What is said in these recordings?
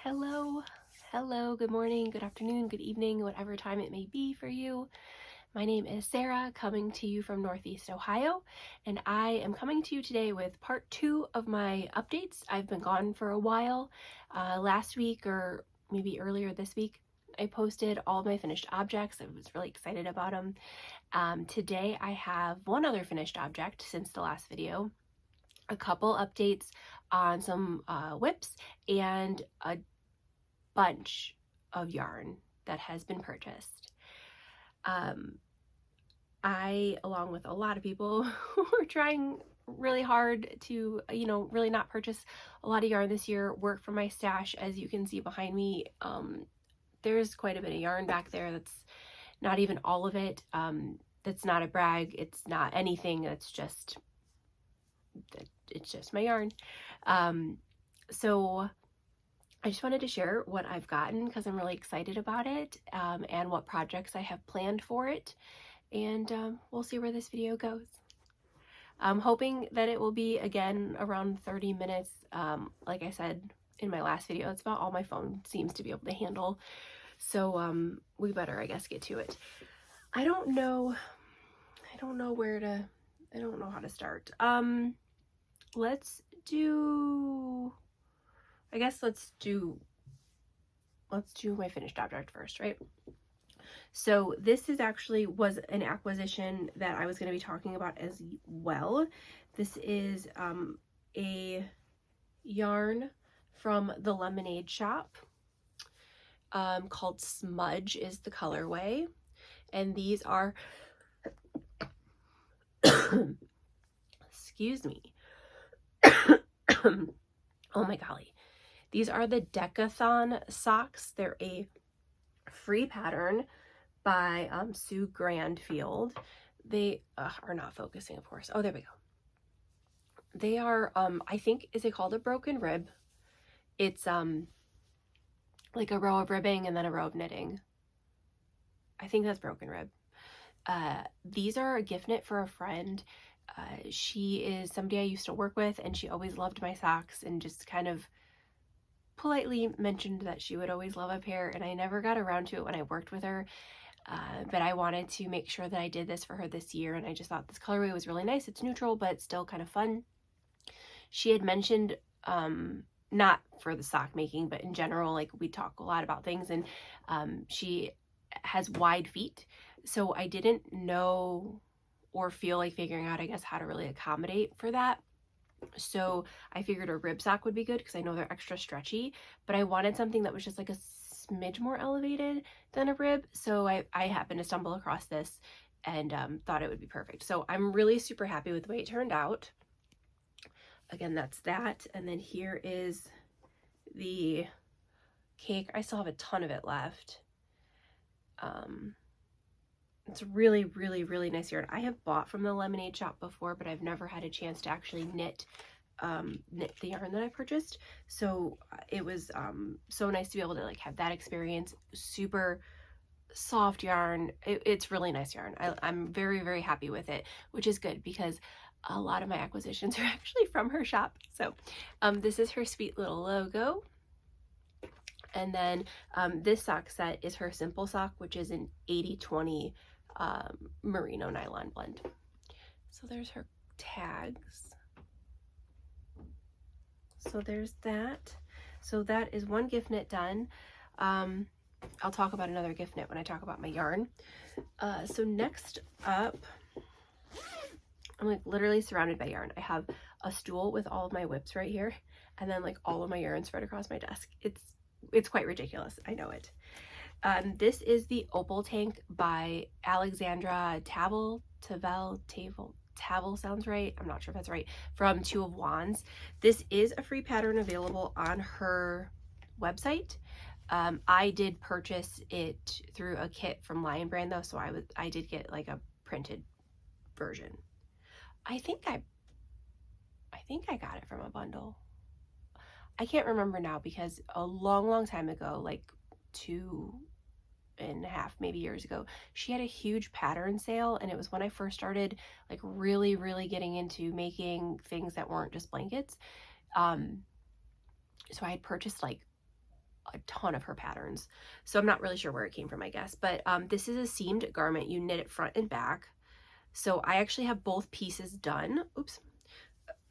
Hello, good morning, good afternoon, good evening, whatever time it may be for you. My name is Sarah, coming to you from Northeast Ohio, and I am coming to you today with part 2 of my updates. I've been gone for a while. Last week, or maybe earlier this week, I posted all of my finished objects. I was really excited about them. Today I have one other finished object since the last video, a couple updates on some whips, and a bunch of yarn that has been purchased. I, along with a lot of people who are trying really hard to, really not purchase a lot of yarn this year, work from my stash. As you can see behind me, there's quite a bit of yarn back there. That's not even all of it. That's not a brag. It's not anything. It's just my yarn. So I just wanted to share what I've gotten because I'm really excited about it, and what projects I have planned for it, and we'll see where this video goes. I'm hoping that it will be, again, around 30 minutes. Like I said in my last video, it's about all my phone seems to be able to handle, so we better, I guess, get to it. I don't know how to start. Let's do my finished object first, right? So this was an acquisition that I was going to be talking about as well. This is a yarn from the Lemonade shop, called Smudge is the colorway, and these are excuse me. Oh my golly. These are the Decathlon socks. They're a free pattern by Sue Grandfield. They are not focusing, of course. Oh, there we go. They are, I think, is it called a broken rib? It's like a row of ribbing and then a row of knitting. I think that's broken rib. These are a gift knit for a friend. She is somebody I used to work with, and she always loved my socks and just kind of politely mentioned that she would always love a pair, and I never got around to it when I worked with her, but I wanted to make sure that I did this for her this year, and I just thought this colorway was really nice. It's neutral, but still kind of fun. She had mentioned, not for the sock making, but in general, like, we talk a lot about things, and she has wide feet, so I didn't know or feel like figuring out, I guess, how to really accommodate for that. So I figured a rib sock would be good because I know they're extra stretchy, but I wanted something that was just like a smidge more elevated than a rib. So I happened to stumble across this and thought it would be perfect. So I'm really super happy with the way it turned out. Again, that's that. And then here is the cake. I still have a ton of it left. It's really, really, really nice yarn. I have bought from the Lemonade shop before, but I've never had a chance to actually knit the yarn that I purchased. So it was so nice to be able to like have that experience. Super soft yarn. It's really nice yarn. I'm very, very happy with it, which is good because a lot of my acquisitions are actually from her shop. So this is her sweet little logo. And then this sock set is her simple sock, which is an 80-20 merino nylon blend. So there's her tags. So there's that. So that is one gift knit done. I'll talk about another gift knit when I talk about my yarn. So next up, I'm like literally surrounded by yarn. I have a stool with all of my whips right here, and then like all of my yarn spread across my desk. It's quite ridiculous. I know it. This is the Opal tank by Alexandra. Tavel sounds right. I'm not sure if that's right. From Two of Wands. This is a free pattern available on her website. I did purchase it through a kit from Lion Brand though, so I did get like a printed version. I think I got it from a bundle. I can't remember now because a long time ago, like 2.5 maybe years ago, she had a huge pattern sale, and it was when I first started like really getting into making things that weren't just blankets. So I had purchased like a ton of her patterns. So I'm not really sure where it came from, I guess. But this is a seamed garment. You knit it front and back. So I actually have both pieces done. Oops.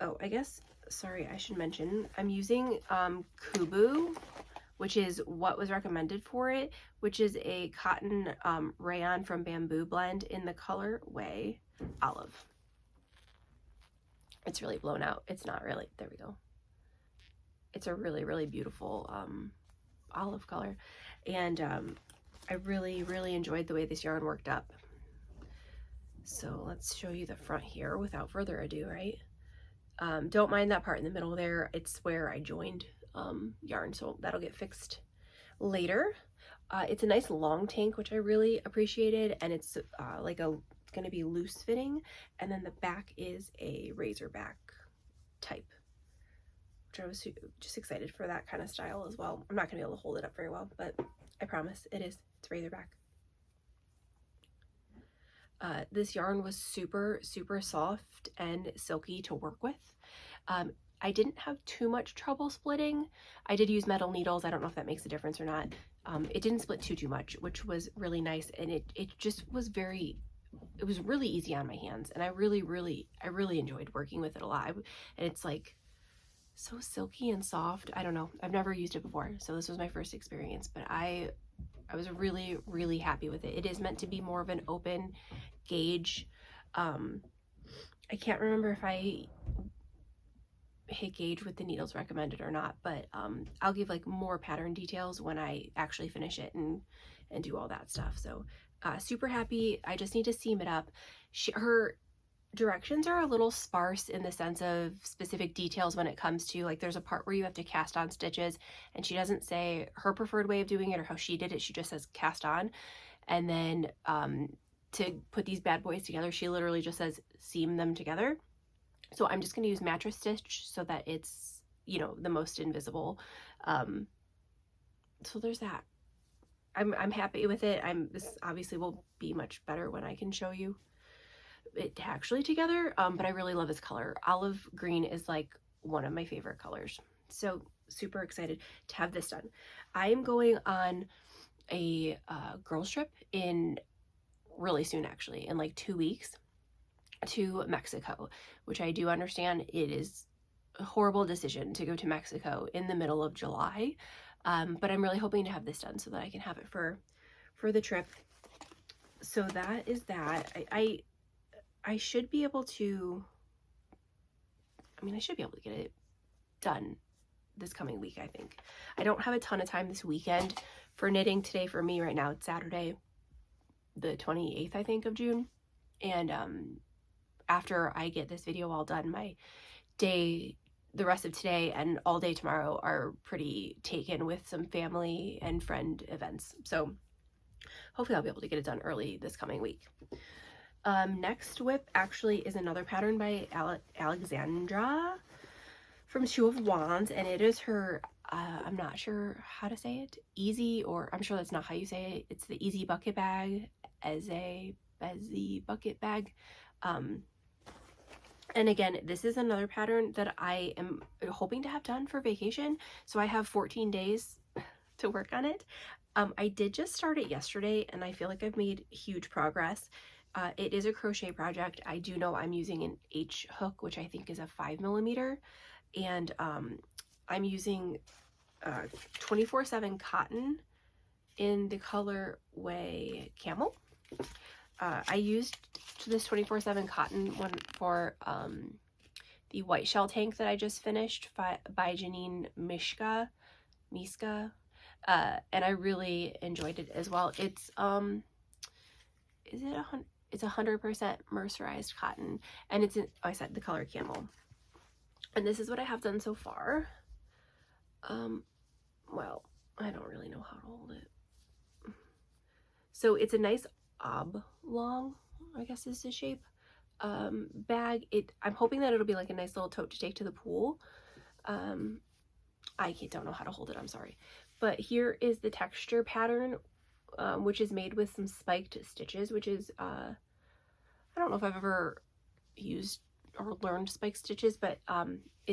Oh, I guess, sorry, I should mention, I'm using Kubu, which is what was recommended for it, which is a cotton rayon from Bamboo Blend in the colorway Olive. It's really blown out. It's not really. There we go. It's a really, really beautiful olive color. And I really, really enjoyed the way this yarn worked up. So let's show you the front here without further ado, right? Don't mind that part in the middle there. It's where I joined yarn, so that'll get fixed later. It's a nice long tank, which I really appreciated, and it's like going to be loose fitting, and then the back is a razor back type, which I was just excited for that kind of style as well. I'm not going to be able to hold it up very well, but I promise it's razor back. This yarn was super, super soft and silky to work with. I didn't have too much trouble splitting. I did use metal needles. I don't know if that makes a difference or not. It didn't split too much, which was really nice. And it just was it was really easy on my hands. And I really enjoyed working with it a lot. And it's like so silky and soft. I don't know. I've never used it before. So this was my first experience, but I was really, really happy with it. It is meant to be more of an open gauge. I can't remember if I hit gauge with the needles recommended or not, but I'll give like more pattern details when I actually finish it and do all that stuff. So super happy. I just need to seam it up. Her directions are a little sparse in the sense of specific details when it comes to, like, there's a part where you have to cast on stitches, and she doesn't say her preferred way of doing it or how she did it. She just says cast on. And then to put these bad boys together, she literally just says seam them together. So I'm just going to use mattress stitch so that it's, you know, the most invisible. So there's that. I'm happy with it. This obviously will be much better when I can show you it actually together, but I really love this color. Olive green is like one of my favorite colors. So super excited to have this done. I am going on a girls trip in really soon, actually, in like 2 weeks, to Mexico, which I do understand it is a horrible decision to go to Mexico in the middle of July, but I'm really hoping to have this done so that I can have it for the trip. So that is that. I should be able to, I should be able to get it done this coming week, I think. I don't have a ton of time this weekend for knitting. Today for me right now, it's Saturday, the 28th, I think, of June. And after I get this video all done, my day, the rest of today and all day tomorrow are pretty taken with some family and friend events. So hopefully I'll be able to get it done early this coming week. Next whip actually is another pattern by Alexandra from Two of Wands, and it is her, I'm not sure how to say it, easy, or I'm sure that's not how you say it. It's the Easy Bucket Bag, as a bucket bag. And again, this is another pattern that I am hoping to have done for vacation. So I have 14 days to work on it. I did just start it yesterday, and I feel like I've made huge progress. It is a crochet project. I do know I'm using an H hook, which I think is a 5mm, and I'm using 24/7 cotton in the colorway Camel. I used this 24/7 cotton one for the white shell tank that I just finished by Janine Miska, and I really enjoyed it as well. It's it's 100% mercerized cotton, and it's in, oh, I said the color Camel. And this is what I have done so far. Well, I don't really know how to hold it. So it's a nice oblong, I guess is the shape, bag. I'm hoping that it'll be like a nice little tote to take to the pool. I don't know how to hold it, I'm sorry. But here is the texture pattern, which is made with some spiked stitches, which is, I don't know if I've ever used or learned spiked stitches, but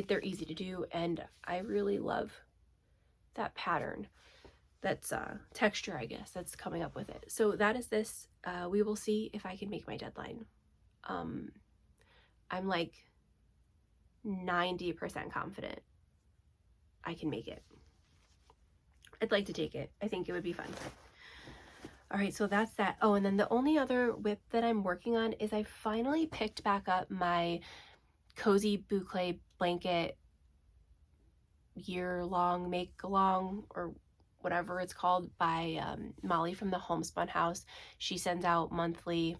they're easy to do, and I really love that pattern, that's texture, I guess, that's coming up with it. So that is this. We will see if I can make my deadline. I'm like 90% confident I can make it. I'd like to take it. I think it would be fun. All right, so that's that. Oh, and then the only other whip that I'm working on is I finally picked back up my Cozy Boucle blanket year-long make-along, or whatever it's called, by Molly from the Homespun House. She sends out monthly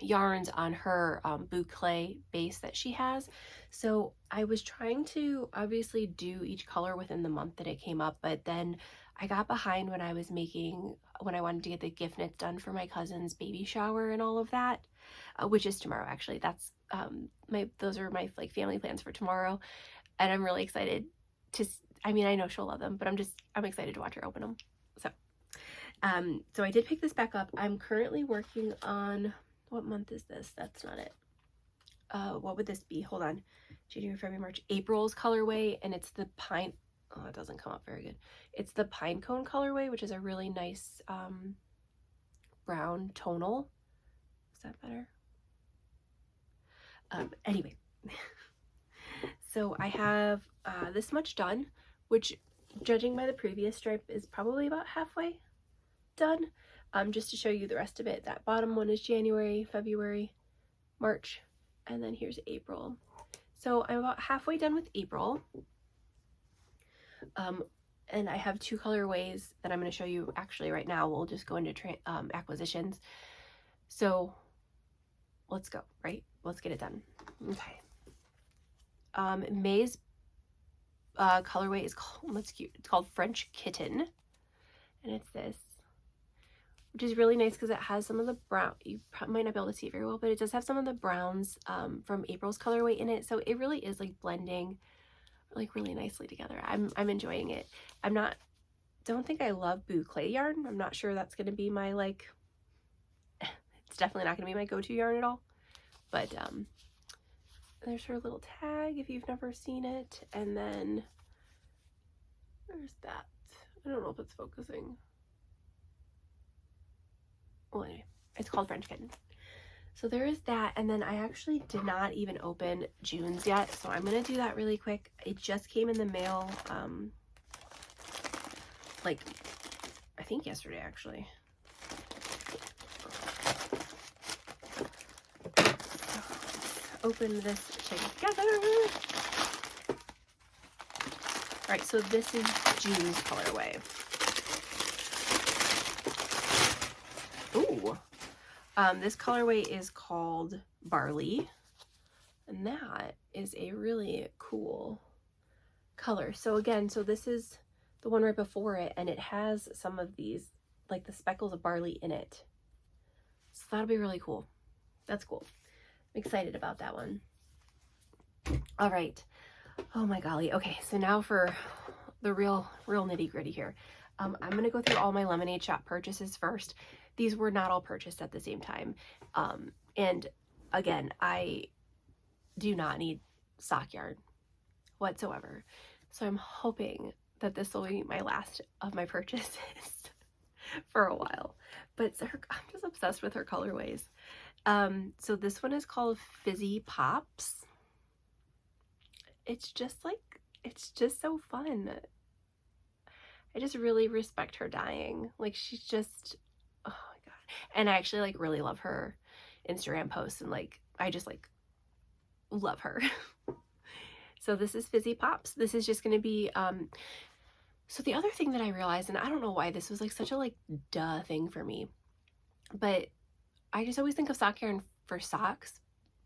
yarns on her boucle base that she has. So I was trying to obviously do each color within the month that it came up, but then I got behind when I wanted to get the gift knits done for my cousin's baby shower and all of that, which is tomorrow actually. That's those are my like family plans for tomorrow, and I'm really excited to, I mean, I know she'll love them, but I'm excited to watch her open them. So I did pick this back up. I'm currently working on, what month is this? That's not it. What would this be? Hold on. January, February, March, April's colorway, and it's the pine. Oh, it doesn't come up very good. It's the pine cone colorway, which is a really nice brown tonal. Is that better? Anyway, so I have this much done, which, judging by the previous stripe, is probably about halfway done. Just to show you the rest of it, that bottom one is January, February, March, and then here's April. So I'm about halfway done with April. And I have two colorways that I'm going to show you actually right now. We'll just go into acquisitions. So let's go, right? Let's get it done. Okay. May's colorway is called, that's cute. It's called French Kitten, and it's this, which is really nice because it has some of the brown. You might not be able to see it very well, but it does have some of the browns from April's colorway in it. So it really is like blending like really nicely together. I'm enjoying it. Don't think I love boucle yarn. I'm not sure that's gonna be my like, it's definitely not gonna be my go-to yarn at all. But there's her little tag if you've never seen it, and then there's that. I don't know if it's focusing. Well, anyway, it's called French Kitten. So there is that, and then I actually did not even open June's yet, so I'm gonna do that really quick. It just came in the mail, like, I think yesterday, actually. Open this together. All right, so this is June's colorway. Ooh. This colorway is called Barley, and that is a really cool color. So again, so this is the one right before it, and it has some of these, like the speckles of barley in it. So that'll be really cool. That's cool. I'm excited about that one. All right. Oh my golly. Okay, so now for the real nitty gritty here. I'm gonna go through all my Lemonade Shop purchases first. These were not all purchased at the same time. And again, I do not need sock yarn whatsoever. So I'm hoping that this will be my last of my purchases for a while. But I'm just obsessed with her colorways. So this one is called Fizzy Pops. It's just so fun. I just really respect her dyeing. Like, she's just, oh my god. And I actually like really love her Instagram posts, and like I just like love her. So this is Fizzy Pops. This is just gonna be so the other thing that I realized, and I don't know why this was like such a like duh thing for me, but I just always think of sock yarn for socks,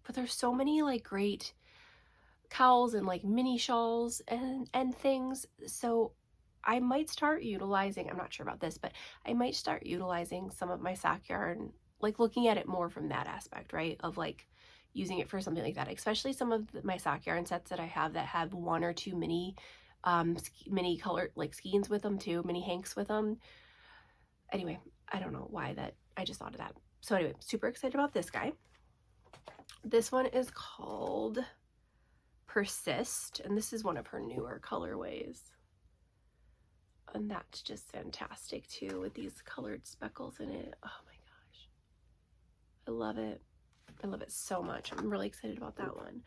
but there's so many like great cowls and like mini shawls and things. So I might start utilizing, I'm not sure about this, but I might start utilizing some of my sock yarn, like looking at it more from that aspect, right? Of like using it for something like that, especially some of my sock yarn sets that I have that have one or two mini color like skeins with them too, mini hanks with them. Anyway, I don't know why that, I just thought of that. So anyway, super excited about this guy. This one is called Persist, and this is one of her newer colorways. And that's just fantastic too, with these colored speckles in it. Oh my gosh. I love it. I love it so much. I'm really excited about that one.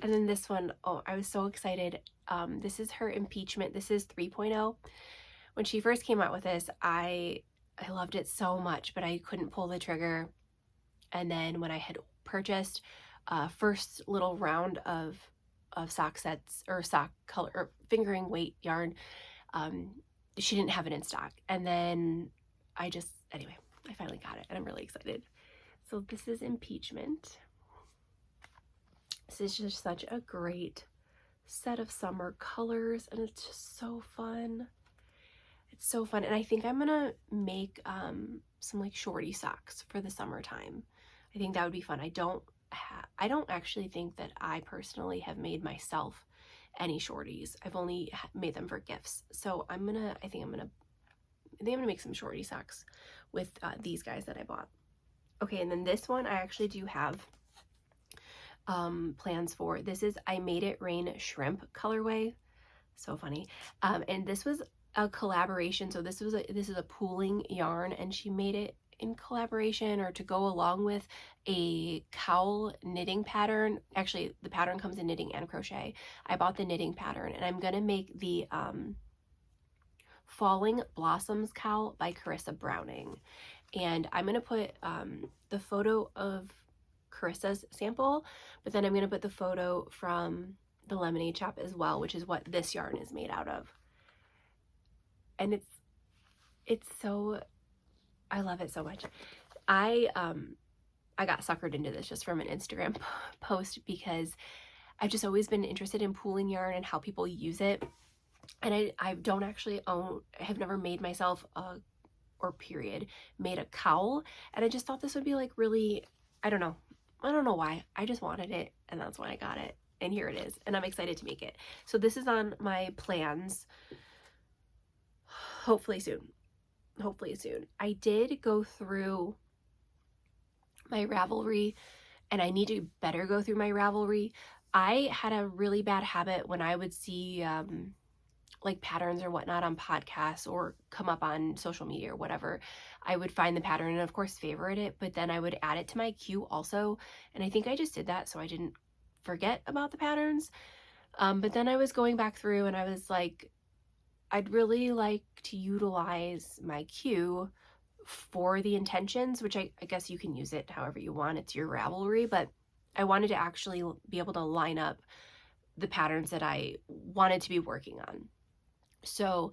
And then this one, oh, I was so excited. This is her Impeachment. This is 3.0. When she first came out with this, I loved it so much, but I couldn't pull the trigger. And then when I had purchased first little round of sock sets or sock color or fingering weight yarn, she didn't have it in stock. And then anyway, I finally got it and I'm really excited. So this is Impeachment. This is just such a great set of summer colors and it's just so fun. It's so fun. And I think I'm gonna make some like shorty socks for the summertime. I think that would be fun. I don't actually think that I personally have made myself any shorties. I've only made them for gifts. So I think I'm gonna make some shorty socks with these guys that I bought. Okay, and then this one I actually do have plans for. This is I Made It Rain Shrimp colorway. So funny. And this was a collaboration. So this is a pooling yarn, and she made it in collaboration or to go along with a cowl knitting pattern. Actually, the pattern comes in knitting and crochet. I bought the knitting pattern, and I'm gonna make the Falling Blossoms Cowl by Carissa Browning. And I'm gonna put the photo of Carissa's sample, but then I'm gonna put the photo from the Lemonade Shop as well, which is what this yarn is made out of. And it's so, I love it so much. I got suckered into this just from an Instagram post because I've just always been interested in pooling yarn and how people use it. And I don't actually have never made myself made a cowl. And I just thought this would be like really, I don't know why. I just wanted it and that's why I got it. And here it is. And I'm excited to make it. So this is on my plans. Hopefully soon. I did go through my Ravelry, and I need to better go through my Ravelry. I had a really bad habit when I would see like patterns or whatnot on podcasts or come up on social media or whatever. I would find the pattern and of course favorite it, but then I would add it to my queue also. And I think I just did that so I didn't forget about the patterns. But then I was going back through and I was like, I'd really like to utilize my queue for the intentions, which I guess you can use it however you want. It's your Ravelry, but I wanted to actually be able to line up the patterns that I wanted to be working on. So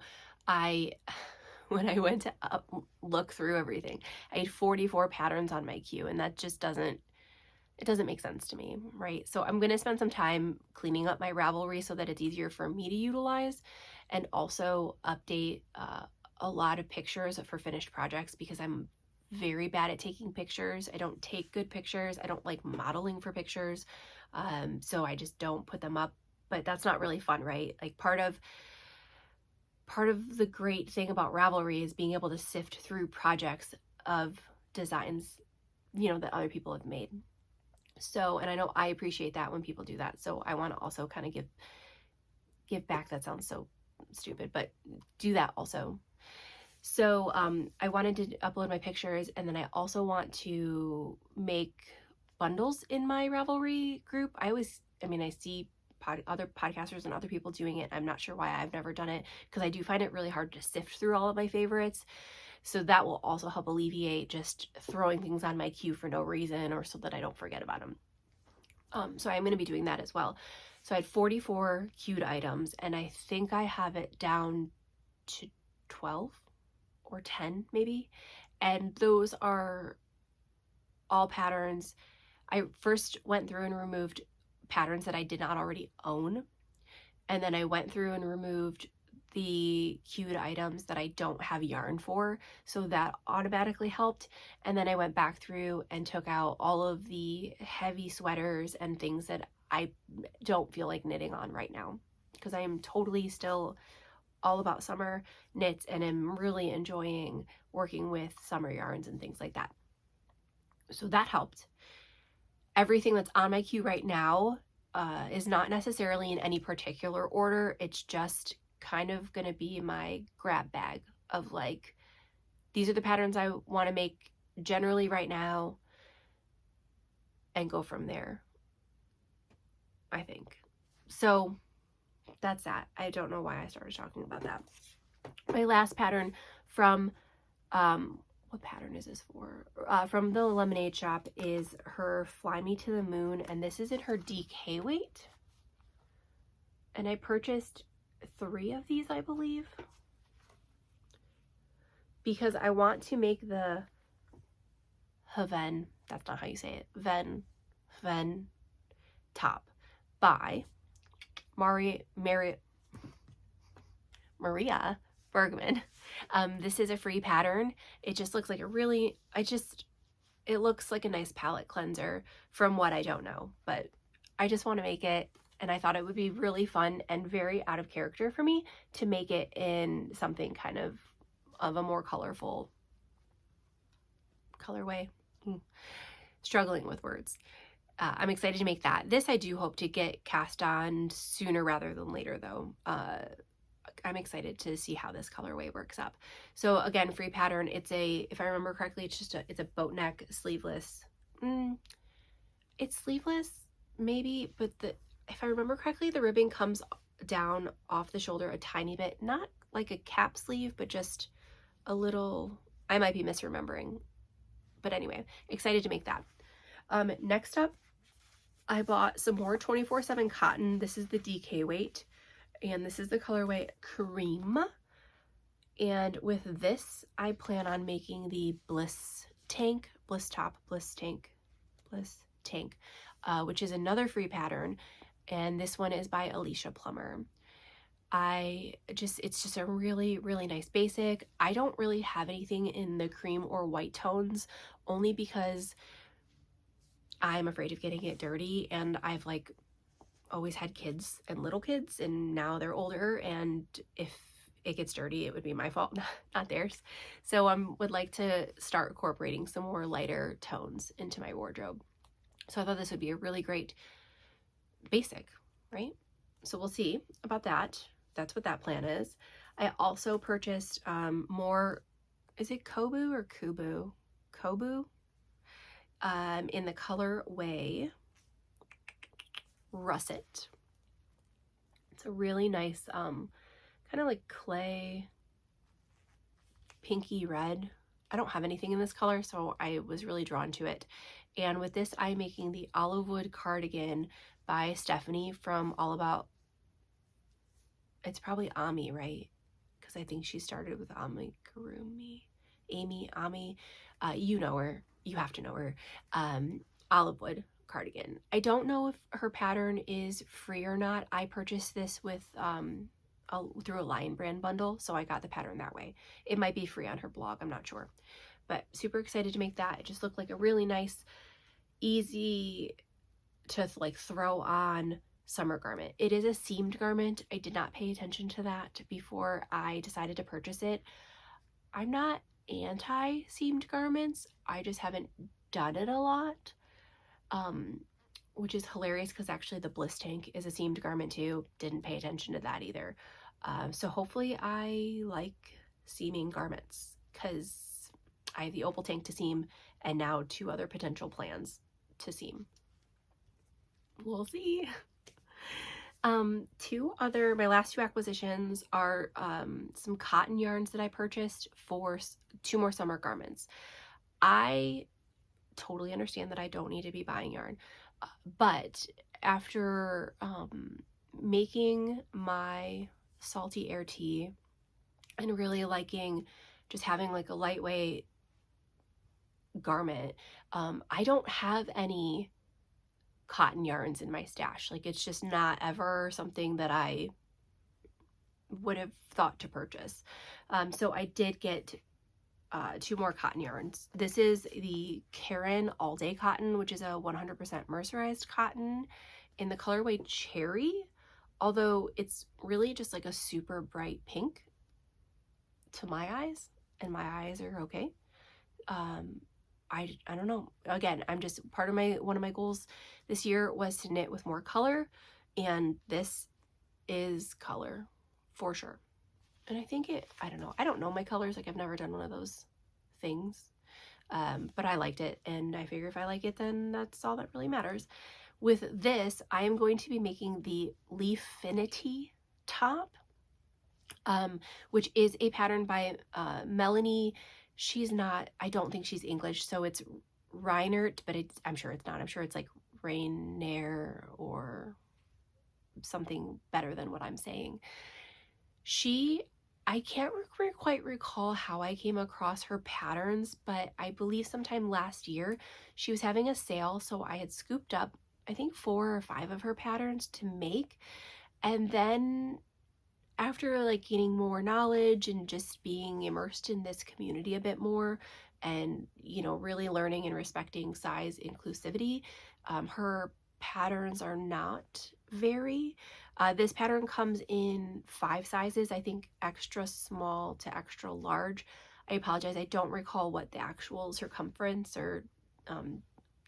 when I went to look through everything, I had 44 patterns on my queue, and that just doesn't make sense to me, right? So I'm going to spend some time cleaning up my Ravelry so that it's easier for me to utilize, and also update a lot of pictures for finished projects because I'm very bad at taking pictures. I don't take good pictures. I don't like modeling for pictures. So I just don't put them up, but that's not really fun, right? Like part of the great thing about Ravelry is being able to sift through projects of designs, that other people have made. So, and I know I appreciate that when people do that. So I want to also kind of give back. That sounds so stupid, but do that also. So I wanted to upload my pictures, and then I also want to make bundles in my Ravelry group. I see other podcasters and other people doing it. I'm not sure why I've never done it, because I do find it really hard to sift through all of my favorites. So that will also help alleviate just throwing things on my queue for no reason, or so that I don't forget about them. So I'm going to be doing that as well. So I had 44 queued items, and I think I have it down to 12 or 10 maybe. And those are all patterns. I first went through and removed patterns that I did not already own. And then I went through and removed the queued items that I don't have yarn for. So that automatically helped. And then I went back through and took out all of the heavy sweaters and things that I don't feel like knitting on right now, because I am totally still all about summer knits and am really enjoying working with summer yarns and things like that. So that helped. Everything that's on my queue right now is not necessarily in any particular order. It's just kind of going to be my grab bag of like, these are the patterns I want to make generally right now, and go from there, I think. So that's that. I don't know why I started talking about that. My last pattern from, what pattern is this for? From the Lemonade Shop is her Fly Me to the Moon, and this is in her DK weight. And I purchased 3 of these, I believe, because I want to make the Hven, that's not how you say it, Hven top by Maria Bergman. This is a free pattern. It just looks like a really, it looks like a nice palette cleanser from what I don't know, but I just want to make it, and I thought it would be really fun and very out of character for me to make it in something kind of a more colorful colorway. Struggling with words. I'm excited to make that. This I do hope to get cast on sooner rather than later, though. I'm excited to see how this colorway works up. So again, free pattern. It's a, if I remember correctly, it's a boat neck sleeveless. It's sleeveless maybe, but if I remember correctly, the ribbing comes down off the shoulder a tiny bit, not like a cap sleeve, but just a little. I might be misremembering, but anyway, excited to make that. Next up, I bought some more 24/7 cotton. This is the DK weight, and this is the colorway Cream. And with this, I plan on making the Bliss tank, which is another free pattern, and this one is by Alicia Plummer. It's just a really, really nice basic. I don't really have anything in the cream or white tones, only because I'm afraid of getting it dirty, and I've like always had kids and little kids, and now they're older, and if it gets dirty, it would be my fault, not theirs. So I would like to start incorporating some more lighter tones into my wardrobe. So I thought this would be a really great basic, right? So we'll see about that. That's what that plan is. I also purchased more, is it Kobu or Kubu? Kobu? In the colorway Russet. It's a really nice kind of like clay pinky red. I don't have anything in this color, so I was really drawn to it. And with this, I'm making the Olivewood cardigan by Stephanie from All About, it's probably Ami, right? Because I think she started with Ami. You know her. You have to know her. Olivewood cardigan. I don't know if her pattern is free or not. I purchased this with through a Lion Brand bundle, so I got the pattern that way. It might be free on her blog, I'm not sure. But super excited to make that. It just looked like a really nice, easy to like throw on summer garment. It is a seamed garment. I did not pay attention to that before I decided to purchase it. I'm not anti-seamed garments. I just haven't done it a lot, which is hilarious because actually the Bliss tank is a seamed garment too. Didn't pay attention to that either. So hopefully I like seaming garments because I have the Opal tank to seam and now 2 other potential plans to seam. We'll see. My last 2 acquisitions are some cotton yarns that I purchased for 2 more summer garments. I totally understand that I don't need to be buying yarn, but after making my salty air tea and really liking just having like a lightweight garment, I don't have any cotton yarns in my stash. Like, it's just not ever something that I would have thought to purchase. So I did get 2 more cotton yarns. This is the Karen All Day Cotton, which is a 100% mercerized cotton in the colorway Cherry, although it's really just like a super bright pink to my eyes, and my eyes are okay. I don't know. Again, I'm just part of one of my goals this year was to knit with more color, and this is color for sure. And I think I don't know my colors. Like, I've never done one of those things. But I liked it, and I figure if I like it, then that's all that really matters. With this, I am going to be making the Leafinity top, which is a pattern by Melanie. I don't think she's English, so it's Reinert, but I'm sure it's not. I'm sure it's like Reinert or something better than what I'm saying. I can't quite recall how I came across her patterns, but I believe sometime last year she was having a sale, so I had scooped up, I think 4 or 5 of her patterns to make. And then after like gaining more knowledge and just being immersed in this community a bit more, and really learning and respecting size inclusivity, her patterns are not very. This pattern comes in 5 sizes, I think extra small to extra large. I apologize, I don't recall what the actual circumference or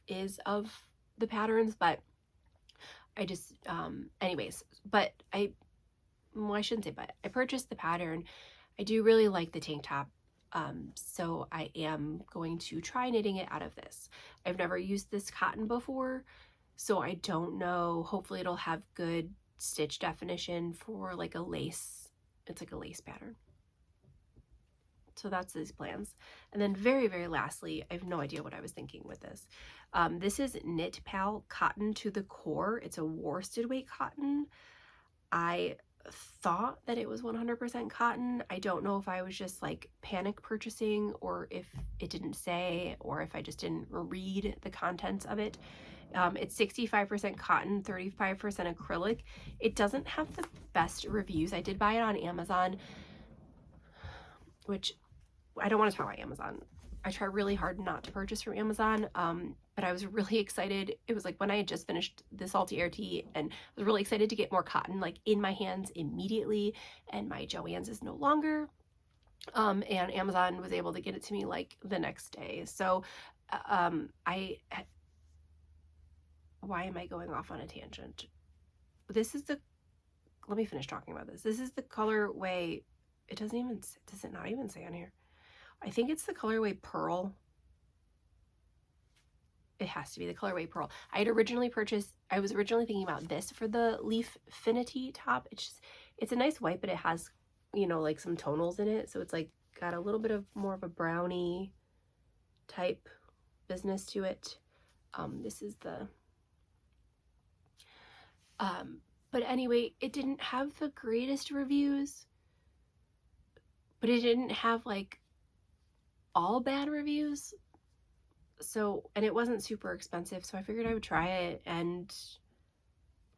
is of the patterns, but I just anyways, but I shouldn't say but. I purchased the pattern. I do really like the tank top. So I am going to try knitting it out of this. I've never used this cotton before, so I don't know. Hopefully it'll have good stitch definition for like a lace. It's like a lace pattern. So that's these plans. And then very, very lastly, I have no idea what I was thinking with this. This is Knit Pal Cotton to the Core. It's a worsted weight cotton. I thought that it was 100% cotton. I don't know if I was just like panic purchasing, or if it didn't say, or if I just didn't read the contents of it. It's 65% cotton, 35% acrylic. It doesn't have the best reviews. I did buy it on Amazon, which I don't want to talk about Amazon. I try really hard not to purchase from Amazon, but I was really excited. It was like when I had just finished the Salty Air Tea, and I was really excited to get more cotton like in my hands immediately, and my Joann's is no longer. And Amazon was able to get it to me like the next day. So why am I going off on a tangent? Let me finish talking about this. This is the colorway. Does it not even say on here? I think it's the colorway Pearl. It has to be the colorway Pearl. I was originally thinking about this for the Leafinity top. It's a nice white, but it has, like some tonals in it. So it's like got a little bit of more of a brownie type business to it. This is the, but anyway, it didn't have the greatest reviews, but it didn't have like all bad reviews. So, and it wasn't super expensive, so I figured I would try it, and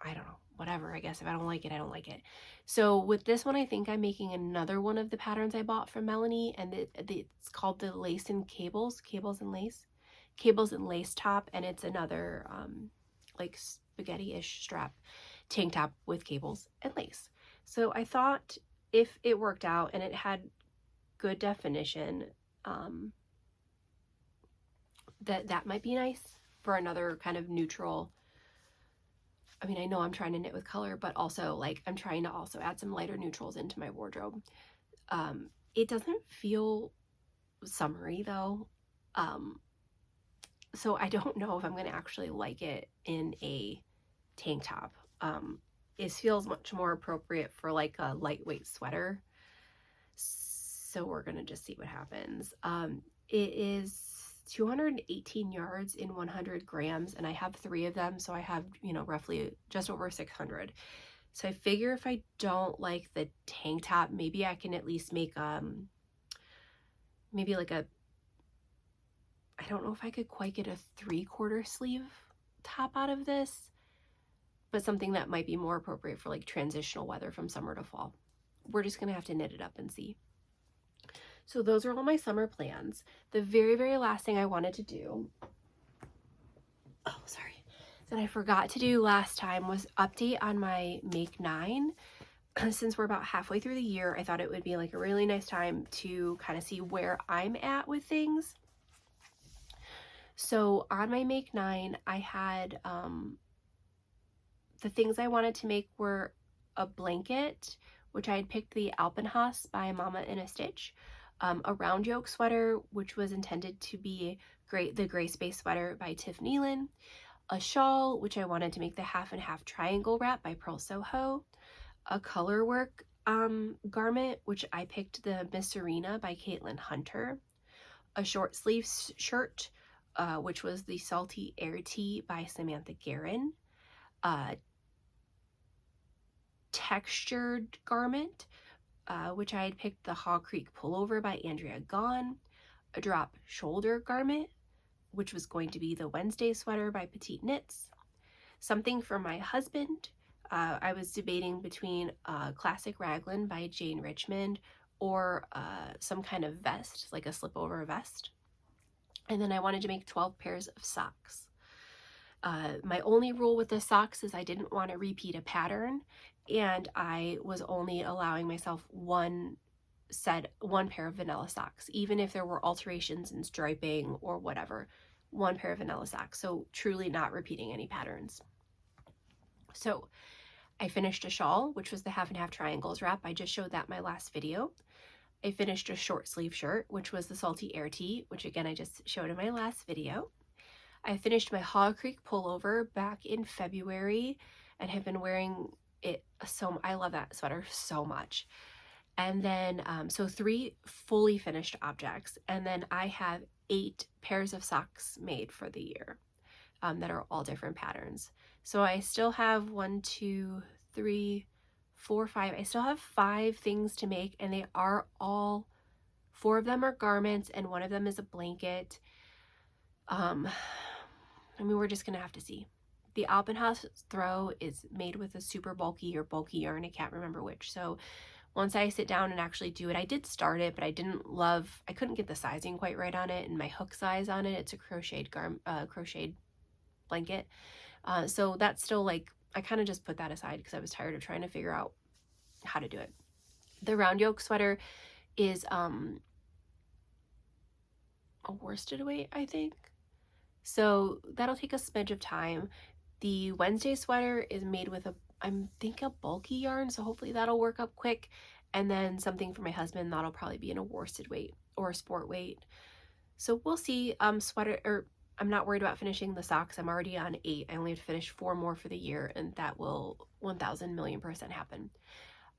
I don't know, whatever. I guess if I don't like it, I don't like it. So with this one, I think I'm making another one of the patterns I bought from Melanie, and it's called the Lace and Cables and Lace top, and it's another like spaghetti-ish strap tank top with cables and lace. So I thought if it worked out and it had good definition, that might be nice for another kind of neutral. I mean, I know I'm trying to knit with color, but also like I'm trying to also add some lighter neutrals into my wardrobe. It doesn't feel summery though. So I don't know if I'm going to actually like it in a tank top. It feels much more appropriate for like a lightweight sweater. So we're going to just see what happens. It is 218 yards in 100 grams, and I have 3 of them, so I have, roughly just over 600. So I figure if I don't like the tank top, maybe I can at least make maybe like I don't know if I could quite get a 3/4 sleeve top out of this, but something that might be more appropriate for like transitional weather from summer to fall. We're just gonna have to knit it up and see. So those are all my summer plans. The very, very last thing I wanted to do, that I forgot to do last time, was update on my Make 9. Since we're about halfway through the year, I thought it would be like a really nice time to kind of see where I'm at with things. So on my Make 9, I had the things I wanted to make were a blanket which I had picked the Alpenhaus by Mama in a Stitch, a round yoke sweater, which was intended to be the Gray Space sweater by Tiff Nealon, a shawl, which I wanted to make the half and half triangle wrap by Pearl Soho, a color work garment, which I picked the Miss Serena by Caitlin Hunter, a short sleeve shirt, which was the Salty Air Tee by Samantha Guerin, a textured garment, which I had picked the Haw Creek pullover by Andrea Gaughan, a drop shoulder garment, which was going to be the Wednesday sweater by Petite Knits, something for my husband. I was debating between Classic Raglan by Jane Richmond or some kind of vest, like a slip over vest. And then I wanted to make 12 pairs of socks. My only rule with the socks is I didn't want to repeat a pattern, and I was only allowing myself one pair of vanilla socks, even if there were alterations in striping or whatever, one pair of vanilla socks. So truly not repeating any patterns. So I finished a shawl, which was the half and half triangles wrap. I just showed that in my last video. I finished a short sleeve shirt, which was the Salty Air Tee, which again, I just showed in my last video. I finished my Haw Creek pullover back in February and have been wearing it so, I love that sweater so much. And then, so 3 fully finished objects. And then I have 8 pairs of socks made for the year that are all different patterns. So I still have 1, 2, 3, 4, 5. I still have 5 things to make, and they are all, 4 of them are garments and 1 of them is a blanket. I mean, we're just gonna have to see. The Alpenhaus throw is made with a super bulky yarn. I can't remember which. So once I sit down and actually do it, I did start it, but I couldn't get the sizing quite right on it and my hook size on it. It's a crocheted blanket. So that's still like, I kind of just put that aside because I was tired of trying to figure out how to do it. The round yoke sweater is a worsted weight, I think. So that'll take a smidge of time. The Wednesday sweater is made with a bulky yarn, so hopefully that'll work up quick. And then something for my husband, that'll probably be in a worsted weight or a sport weight. So we'll see. I'm not worried about finishing the socks. I'm already on 8. I only have to finish 4 more for the year, and that will 1,000,000,000% happen.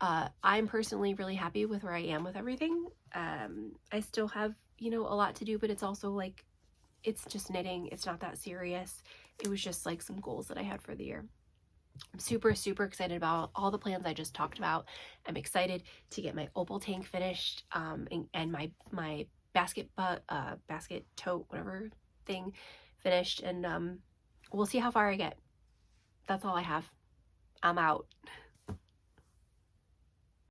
I'm personally really happy with where I am with everything. I still have, a lot to do, but it's also like, it's just knitting. It's not that serious. It was just like some goals that I had for the year. I'm super, super excited about all the plans I just talked about. I'm excited to get my Opal tank finished, and my basket tote, whatever thing finished, and we'll see how far I get. That's all I have. I'm out.